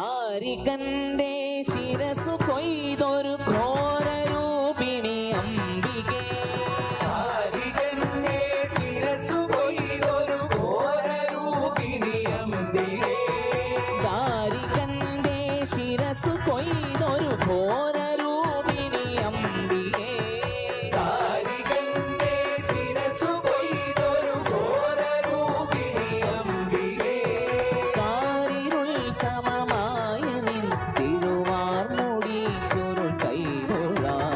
ദാരികന്റെ ശിരസു കൊയ്തൊരു ഘോരരൂപിണി അംബികേ. ദാരികന്റെ ശിരസു കൊയ്തൊരു ഘോരരൂപിണി അംബികേ. ദാരികന്റെ ശിരസു കൊയ്തൊരു ഘോരരൂപിണി അംബികേ. ദാരികന്റെ ശിരസു കൊയ്തൊരു ഘോരരൂപിണി അംബികേ. കാരിരുൾ സമമായ നിൻ തിരുവാർമുടി ചുരുൾ കൈതൊഴാം.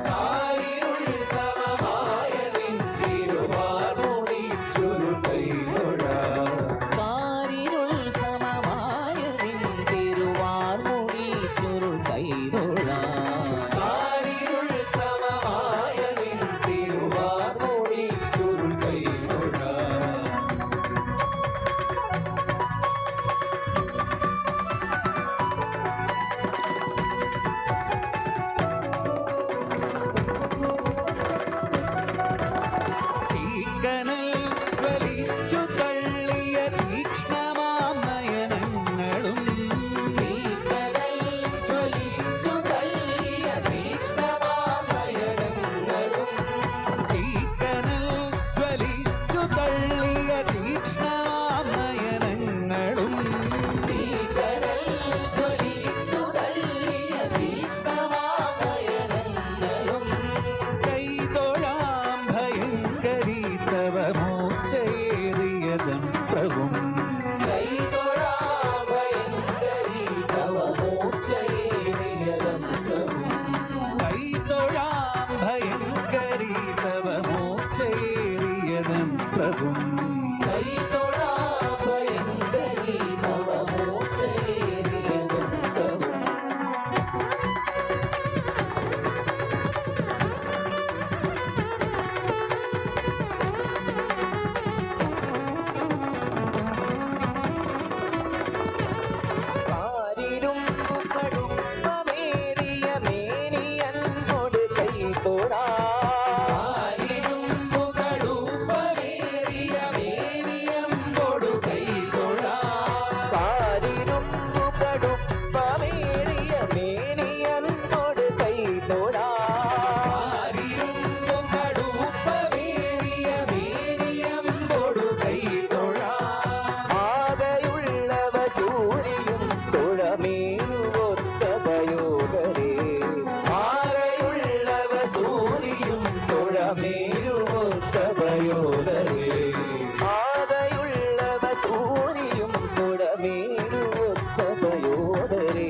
കാരിരുൾ സമമായ നിൻ തിരുവാർമുടി ചുരുൾ കൈതൊഴാം. കാരിരുൾ സമമായ നിൻ തിരുവാർമുടി ചുരുൾ കൈതൊഴാം. കാരിരുൾ സമമായ നിൻ തിരുവാർമുടി ചുരുൾ കൈതൊഴാം. തീക്കനൽ ജ്വലിച്ചു തള്ളിയ തീക്ഷ്ണമാം നയനങ്ങളും. തീക്കനൽ ജ്വലിച്ചു തള്ളിയ തീക്ഷ്ണമാം നയനങ്ങളും. തീക്കനൽ ജ്വലിച്ചു തള്ളിയ തീക്ഷ്ണമാം നയനങ്ങളും. തീക്കനൽ ജ്വലിച്ചു തള്ളിയ തീക്ഷ്ണമാം നയനങ്ങളും. കൈതൊഴാം ഭയങ്കരീ തവ മൂർച്ചയേറിയതം പ്രഭും. കൈതൊഴാം ഭയങ്കരീ തവ മൂർച്ചയേറിയതം പ്രഭും. കൈതൊഴാം ഭയങ്കരീ തവ മൂർച്ചയേറിയതം പ്രഭും. കൈതൊഴാം ഭയങ്കരീ തവ മൂർച്ചയേറിയതം പ്രഭും. ആരിരും കടുപ്പമേറിയ മേനിയൻകൊട് കൈതൊഴാം. ആരിരുമ്പുകടുപ്പമേറിയ മേനിയമ്പൊടു കൈതൊഴാം. കാരിരുമ്പു കടുപ്പമേറിയ മേനിയൻകൊട് കൈതൊഴാം. ആരിരുമ്പുകടുപ്പമേറിയ മേനിയമ്പൊടു കൈതൊഴാം. ആകെയുള്ളവ സൂര്യയും തുഴമേനുവൊത്ത പയോധരേ. ആകെയുള്ളവ സൂര്യയും തുഴമേനുവൊത്ത പയോധരേ. ആകെയുള്ളവ സൂര്യയും തുഴമേനുവൊത്ത പയോധരേ.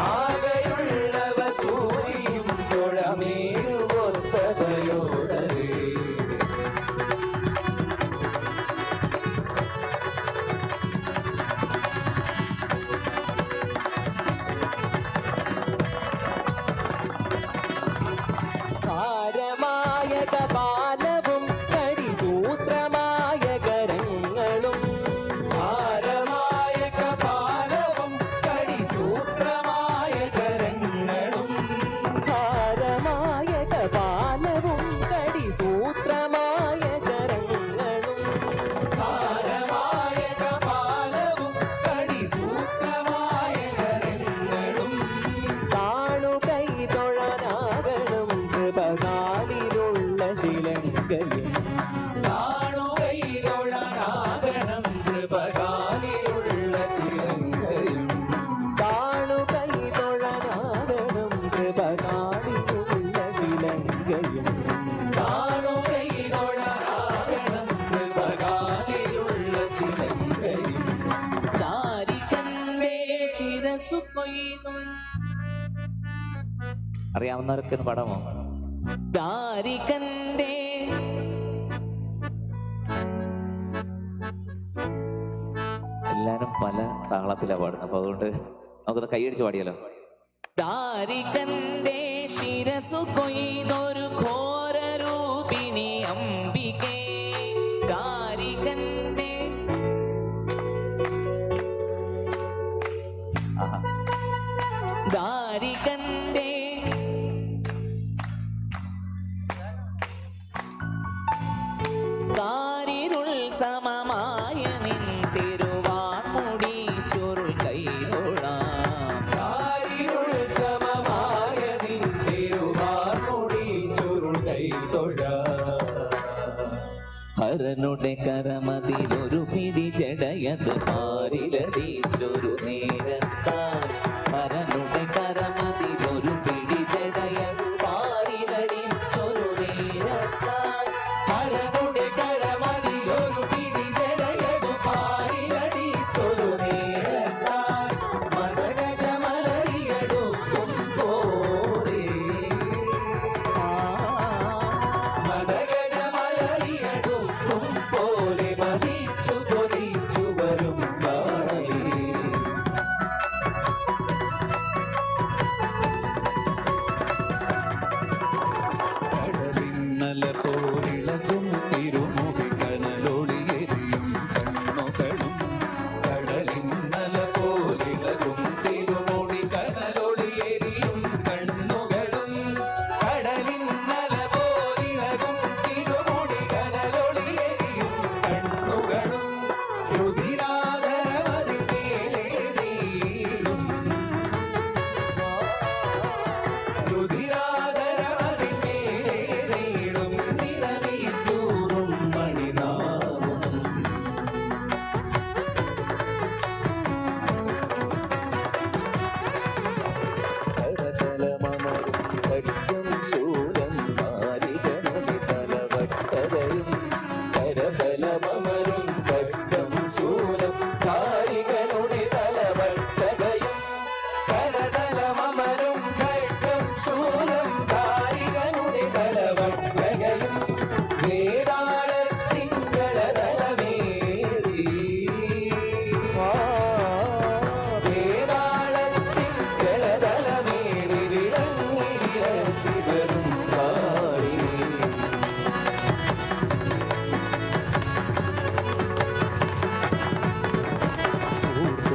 ആകെയുള്ളവ സൂര്യയും തുഴമേനുവൊത്ത പയോധരേ. ഭാരമായ കപാലവും കടിസൂത്രമായ കരങ്ങളും. ഭാരമായ കപാലവും കടിസൂത്രമായ കരങ്ങളും. ഭാരമായ കപാലവും കടിസൂത്രമായ കരങ്ങളും. ഭാരമായ കപാലവും കടിസൂത്രമായ കരങ്ങളും. കാണുകൈതൊഴനാകണം കൃപകാലിലുള്ള ശിലങ്കയും. കാണുകൈതൊഴനാകണം കൃപകാലിലുള്ള ചിലങ്കയും. കാണുകൈതൊഴനാകണം കൃപകാലിലുള്ള ശിലങ്കയും. കാണുകൈതൊഴനാകണം കൃപകാലിലുള്ള ചിലങ്കയും. ദാരികന്റെ ശിരസു കൊയ്തൊരു അറിയാവുന്നവർക്ക് ഒന്ന് പാടാമോ? ദാരികന്റെ എല്ലാരും പല താളത്തിലാണ് പാടുന്നത്, അപ്പൊ അതുകൊണ്ട് നമുക്കൊന്ന് കൈയടിച്ച് പാടിയാലോ? ദാരികന്റെ ശിരസു കൊയ്തൊരു ഘോരരൂപിണി അംബികേ. ദാരികന്റെ ആഹാ. ദാരികന്റെ കാരിരുൾ സമമായ നിൻ തിരുവാർമുടി ചുരുൾ കൈതൊഴാം. ഹരനുടെ കരമതിലൊരു പിടി ജടയത് പാരിലടിച്ചൊരു നേരത്താൽ ഹരനുടെ കരമതിലൊരു പിടി ജടയത് പാരിലടിച്ചൊരു നേരത്താൽ ഹരനുടെ കരമതിലൊരു പിടി ജടയത് പാരിലടിച്ചൊരു നേരത്താൽ മദഗജ മലരിയെടുക്കും പോലെ മദഗജ മലരിയെടുക്കും പോലെ മതിച്ചു കൊതിച്ചു വരും കാളി. കടലിന്നല പോലിളകും തിരുമുഖി കനലൊളിയെരിയും കണ്ണുകളും. കടലിന്നല പോലിളകും തിരുമുടി കനലൊളിയെരിയും കണ്ണുകളും. കടലിന്നല പോലിളകും തിരുമുടി കനലൊളിയെരിയും കണ്ണുകളും. രുധിരാധരമതിൻ മേലെ നീളും. രുധിരാധരമതിൻ മേലെ നീളും നിറമീറ്റൂറും മണിനാവും. കരതലമമരും ഖഡ്ഗം ശൂലം മാരികനൊളി തലവട്ടതയും കരതലമമരും ഖഡ്ഗം ശൂലം കാരികളുടെ തലവട്ടകയും. കരതലമമരും ഖഡ്ഗം ശൂലം കാരികളുടെ തലവട്ടകയും. വേതാളത്തിങ്കളതലമേറി വേതാളത്തിങ്കളതലമേറി വിളങ്ങി വിലസി വരും കാളി.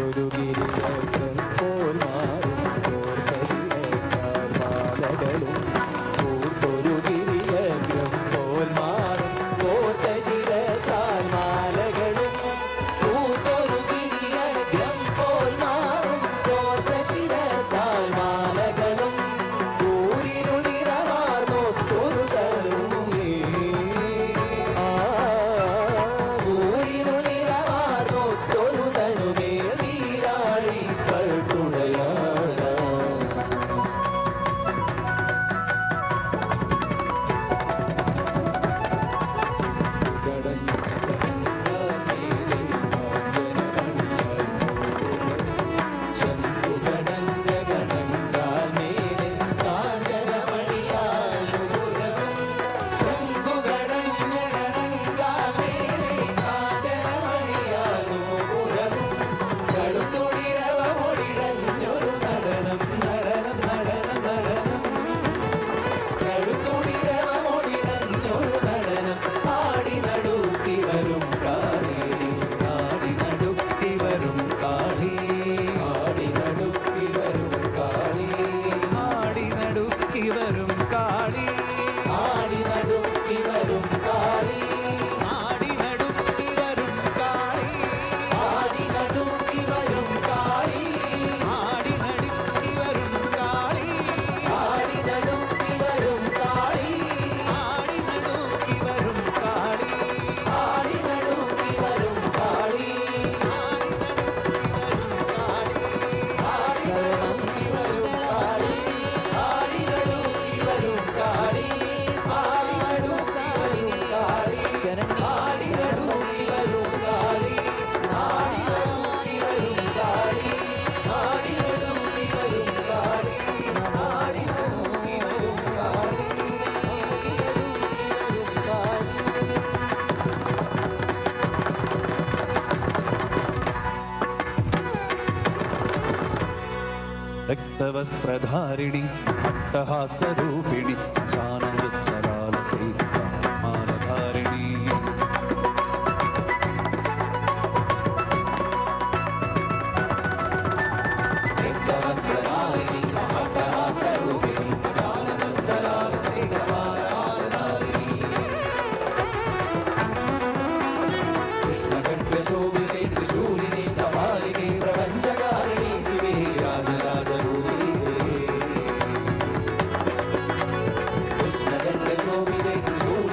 ഒരു ഗിരിയക്കം പോൽ മാറും കോർക്കശിരസാർമാലകളും ഒരു ഗിരിയക്കം പോൽ മാറും കോർക്കശിരസാർമാലകളും ഒരു ഗിരിയക്കം പോൽ മാറും കോർക്കശിരസാർമാലകളും ൂരിരുളിരമാർന്നൊത്തൊരു തരുമേ ൂരിരുളിരമാർന്നൊത്തൊരു തനുമേ നീരാളി കട്ടുടയാന ആടി നടുക്കി വരും കാളി. ആടി നടുക്കി വരും കാളി. ആടി നടുക്കി വരും കാളി. ആടി നടുക്കി വരും കാളി. ആടി നടുക്കി വരും കാളി ആടി നടുക്കി വരും കാളി. ആടി നടുക്കി വരും കാളി ആടി നടുക്കി വരും കാളി. ആടി നടുക്കി വരും കാളി ആടി നടുക്കി വരും കാളി. ആടി നടുക്കി വരും കാളി സർവന്തി വരും കാളി ആടി നടുക്കി വരും കാളി സാരിടു സാരി കാളി ശരണി ആടി നടുക്കി വരും കാളി ആടി നടുക്കി വരും കാളി ആടി നടുക്കി വരും കാളി ആടി നടുക്കി വരും കാളി രക്തവസ്ത്രധാരിണി അട്ടഹാസരൂപിണി ശാനവൃത്തലാലസൈമാലധാരിണി. രക്തവസ്ത്രധാരിണി അട്ടഹാസരൂപിണി ശാനവൃത്തലാലസൈകമാലധാരിണി. കൃഷ്ണഖണ്ഡശോഭിതേ ത്രിശൂലിനേ കപാലിനേ പ്രപഞ്ചകാരിണി ശിവേ രാജരാജഭൂതിരേ. കൃഷ്ണഖണ്ഡശോഭിതേ ത്രിശൂലിനേ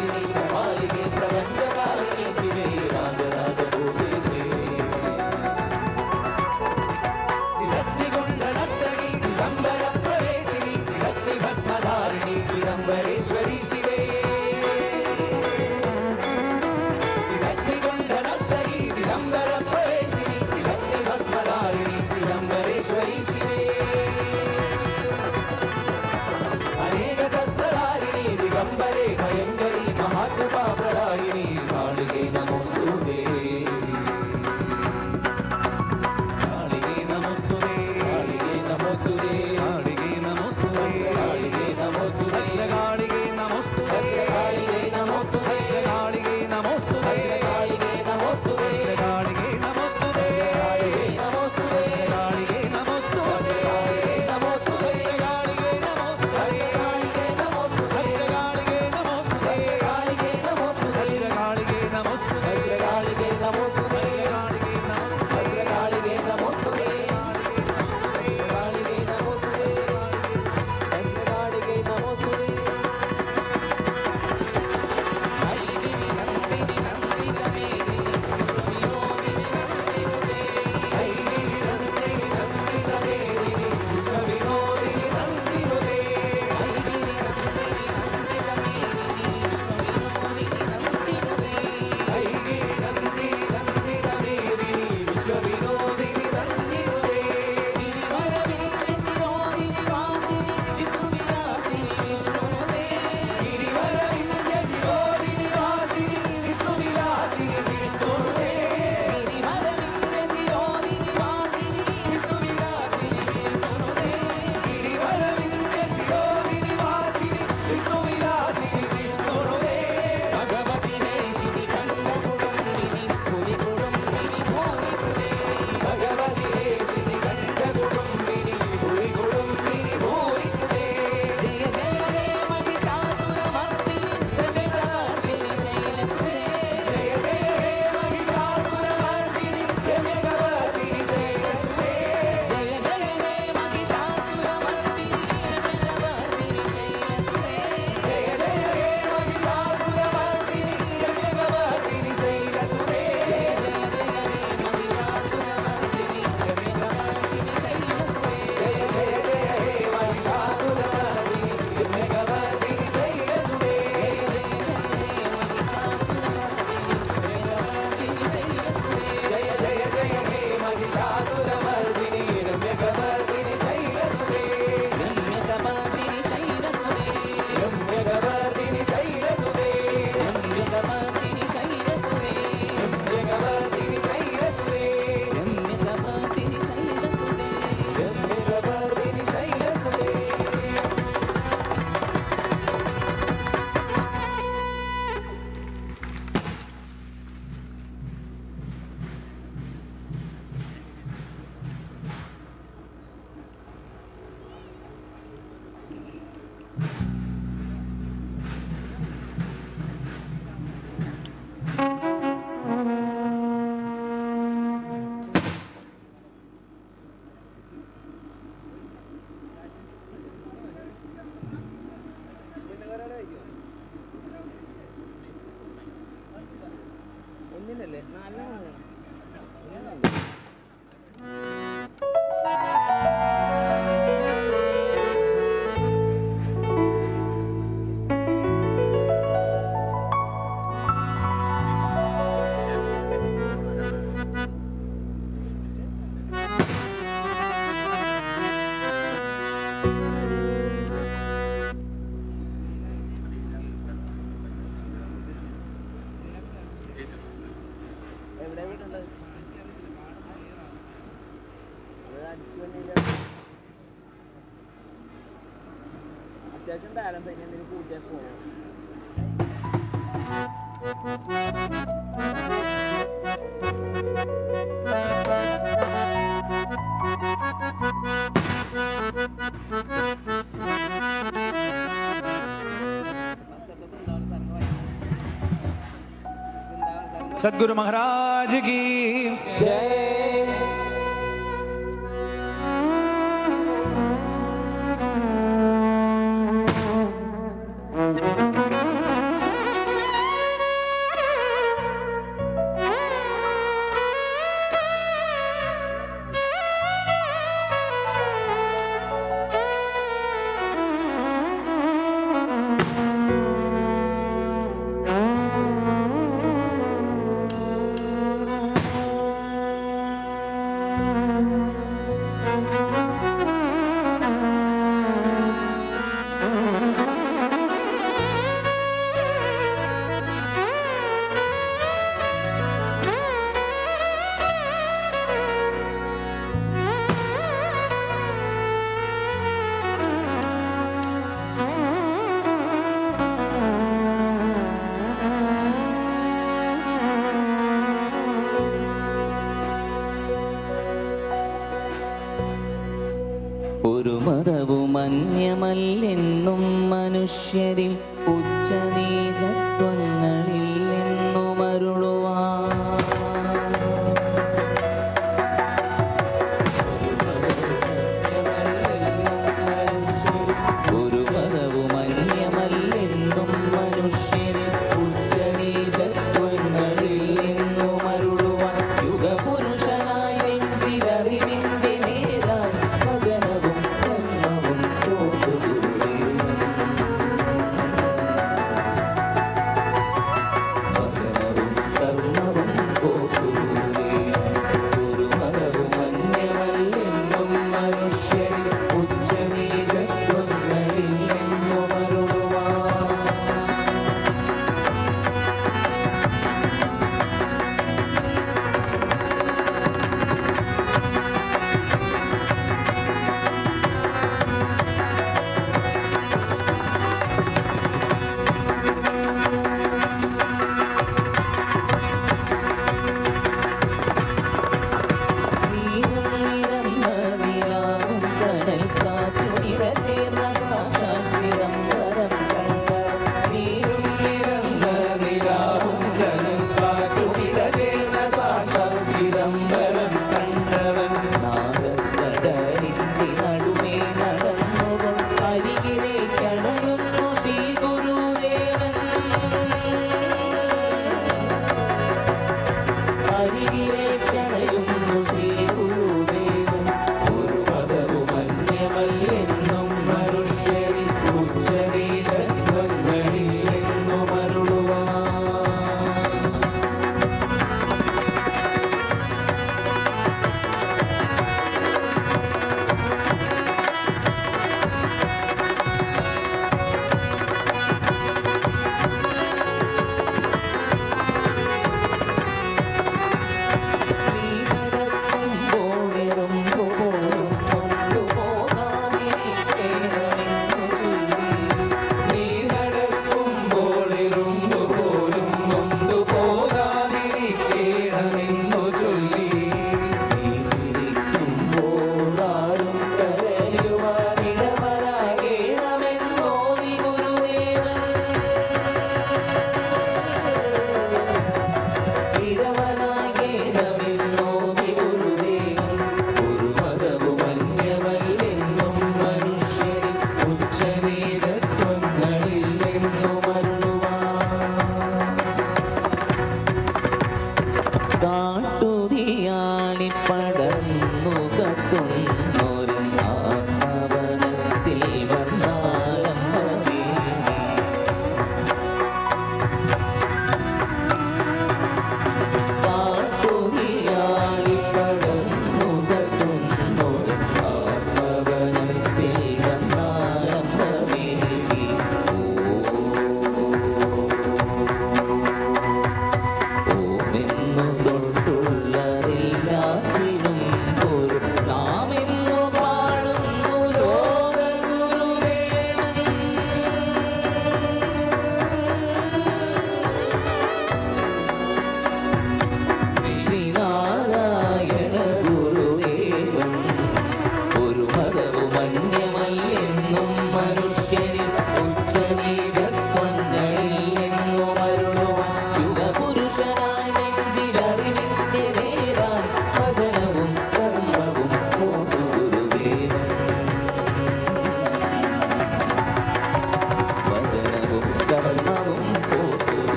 അത്യാവശ്യം ടാലന്റ് തന്നെ എന്തെങ്കിലും കൂട്ടിയാൽ പോകും. सद्गुरु महाराज की जय। ഒരു മതവും അന്യമല്ലെന്നും മനുഷ്യരിൽ ഉച്ചനീചത്വങ്ങളിൽ നിന്നും അരുളുവാൻ ഒരു മതവും അന്യമല്ലെന്നും മനുഷ്യരിൽ ഉച്ചനീചത്വങ്ങളിൽ നിന്നും അരുളുവാൻ യുഗപുരുഷനായി നെഞ്ചിലറിവിന്റെ നേരായി ഭജനവും ബ്രഹ്മവും തോന്നുകയും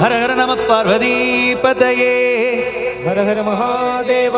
ഹര ഹര നമ പാർവതീപതയേ ഹര ഹര മഹാദേവ